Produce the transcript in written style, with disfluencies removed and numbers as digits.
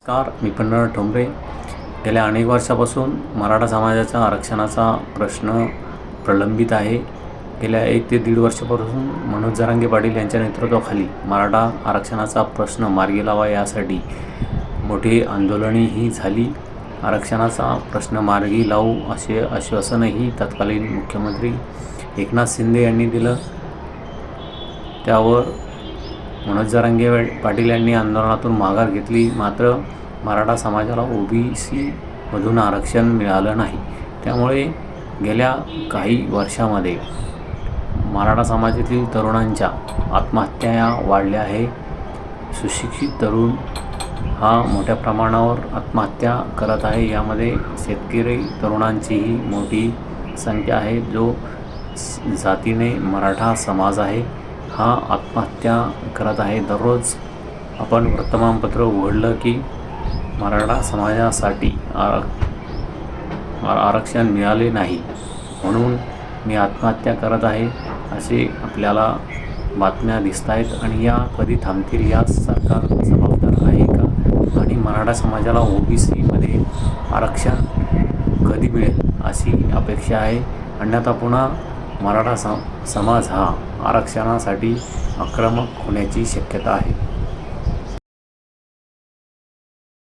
नमस्कार, मी पंढरनाथ ठोंबरे. गेल्या अनेक वर्षापासून मराठा समाजाचा आरक्षणाचा प्रश्न प्रलंबित आहे. गेल्या 1 ते 1.5 वर्षापासून मनोज जरांगे पाटील यांच्या नेतृत्वाखाली मराठा आरक्षणाचा प्रश्न मार्गी लावा यासाठी मोठी आंदोलनेही झाली. आरक्षणाचा प्रश्न मार्गी लावू असे आश्वासनही तत्कालीन मुख्यमंत्री एकनाथ शिंदे यांनी दिलं. त्यावर मनोज जरांगे पाटील यांनी आंदोलनातून माघार घेतली. मात्र मराठा समाजाला OBC मधून आरक्षण मिळालं नाही. त्यामुळे गेल्या काही वर्षामध्ये मराठा समाजातील तरुणांच्या आत्महत्या वाढल्या आहे. सुशिक्षित तरुण हा मोठ्या प्रमाणावर आत्महत्या करत आहे. यामध्ये शेतकरी तरुणांचीही मोठी संख्या आहे. जो जातीने मराठा समाज आहे हा आत्महत्या करत आहे. दररोज आपण वर्तमानपत्र उघडलं की मराठा समाजासाठी आरक्षण मिळाले नाही म्हणून मी आत्महत्या करत आहे असे आपल्याला बातम्या दिसत आहेत. आणि या कधी थांबतील, यात सरकार जबाबदार आहे का? आणि मराठा समाजाला OBCमध्ये आरक्षण कधी मिळेल अशी अपेक्षा आहे. अन्यथा पुन्हा मराठा समाज हा आरक्षणासाठी आक्रमक होण्याची शक्यता आहे.